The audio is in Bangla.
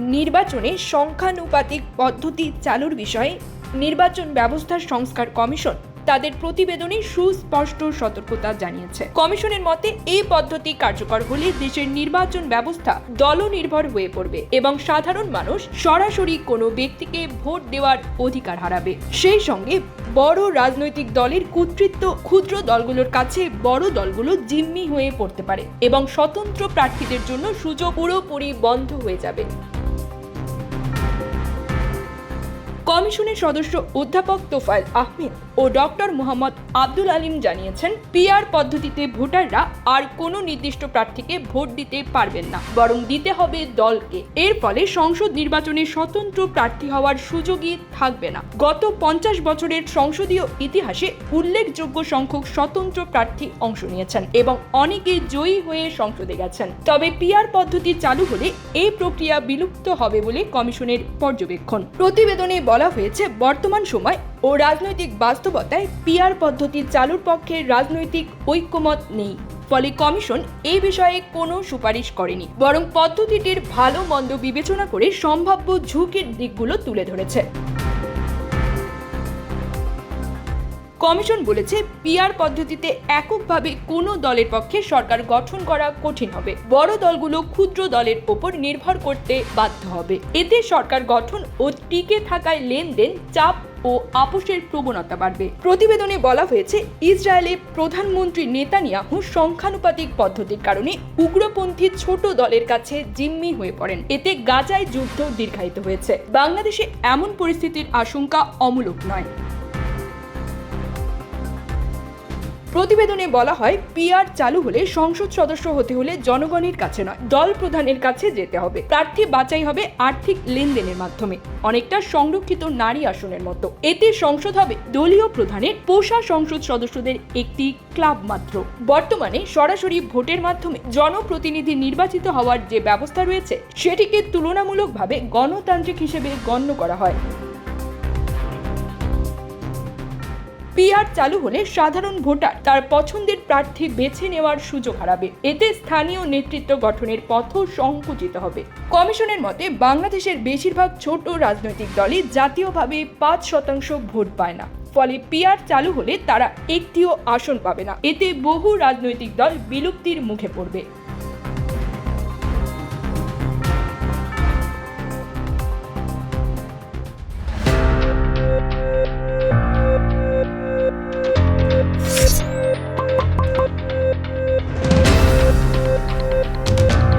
নির্বাচনে সংখ্যানুপাতিক পদ্ধতি চালুর বিষয়ে নির্বাচন ব্যবস্থার সংস্কার কমিশন তাদের প্রতিবেদনে সুস্পষ্ট সতর্কতা জানিয়েছে। কমিশনের মতে এই পদ্ধতি কার্যকর হলে দেশের নির্বাচন ব্যবস্থা দলনির্ভর হয়ে পড়বে এবং সাধারণ মানুষ সরাসরি কোনো ব্যক্তিকে ভোট দেওয়ার অধিকার হারাবে। সেই সঙ্গে বড় রাজনৈতিক দলের কর্তৃত্ব ক্ষুদ্র দলগুলোর কাছে বড় দলগুলো জিম্মি হয়ে পড়তে পারে এবং স্বতন্ত্র প্রার্থীদের জন্য সুযোগ পুরোপুরি বন্ধ হয়ে যাবে। কমিশনের সদস্য অধ্যাপক তোফায়েল আহমেদ ও ডক্টর মোহাম্মদ আব্দুল আলিম জানিয়েছেন, পিআর পদ্ধতিতে ভোটাররা আর কোনো নির্দিষ্ট প্রার্থীকে ভোট দিতে পারবেন না, বরং দিতে হবে দলকে। এর ফলে সংসদ নির্বাচনে স্বতন্ত্র প্রার্থী হওয়ার সুযোগই থাকবে না। গত 50 বছরের সংসদীয় ইতিহাসে উল্লেখযোগ্য সংখ্যক স্বতন্ত্র প্রার্থী অংশ নিয়েছেন এবং অনেকে জয়ী হয়ে সংসদে গেছেন। তবে পিআর পদ্ধতি চালু হলে এই প্রক্রিয়া বিলুপ্ত হবে বলে কমিশনের পর্যবেক্ষণ। প্রতিবেদনে বলা হয়েছে, বর্তমান সময় ও রাজনৈতিক বাস্তবতায় পিআর পদ্ধতি চালুর পক্ষে রাজনৈতিক ঐক্যমত নেই। ফলে কমিশন এই বিষয়ে কোনো সুপারিশ করেনি, বরং পদ্ধতিটির ভালো মন্দ বিবেচনা করে সম্ভাব্য ঝুঁকির দিকগুলো তুলে ধরেছে। কমিশন বলেছে, পিআর পদ্ধতিতে এককভাবে কোনো দলের পক্ষে সরকার গঠন করা কঠিন হবে। বড় দলগুলো ক্ষুদ্র দলের ওপর নির্ভর করতে বাধ্য হবে। এতে সরকার গঠন ও টিকে থাকায় লেনদেন, চাপ ও আপোষের প্রবণতা বাড়বে। প্রতিবেদনে বলা হয়েছে, ইসরায়েলে প্রধানমন্ত্রী নেতানিয়াহু সংখ্যানুপাতিক পদ্ধতির কারণে উগ্রপন্থী ছোট দলের কাছে জিম্মি হয়ে পড়েন। এতে গাজায় যুদ্ধ দীর্ঘায়িত হয়েছে। বাংলাদেশে এমন পরিস্থিতির আশঙ্কা অমূলক নয়। প্রতিবেদনে বলা হয়, পিআর চালু হলে সংসদ সদস্য হতে হলে জনগণের কাছে নয়, দল প্রধানের কাছে যেতে হবে। প্রার্থী বাছাই হবে আর্থিক লেনদেনের মাধ্যমে, অনেকটা সংরক্ষিত নারী আসনের মতো। এতে সংসদ হবে দলীয় প্রধানের পোষা সংসদ সদস্যদের একটি ক্লাব মাত্র। বর্তমানে সরাসরি ভোটের মাধ্যমে জনপ্রতিনিধি নির্বাচিত হওয়ার যে ব্যবস্থা রয়েছে, সেটিকে তুলনামূলকভাবে গণতান্ত্রিক হিসেবে গণ্য করা হয়। পিআর চালু হলে সাধারণ ভোটার তার পছন্দের প্রার্থী বেছে নেওয়ার সুযোগ হারাবে। এতে স্থানীয় নেতৃত্ব গঠনের পথও সংকুচিত হবে। কমিশনের মতে, বাংলাদেশের বেশিরভাগ ছোট রাজনৈতিক দলই জাতীয়ভাবে 5% ভোট পায় না। ফলে পিআর চালু হলে তারা একটিও আসন পাবে না। এতে বহু রাজনৈতিক দল বিলুপ্তির মুখে পড়বে।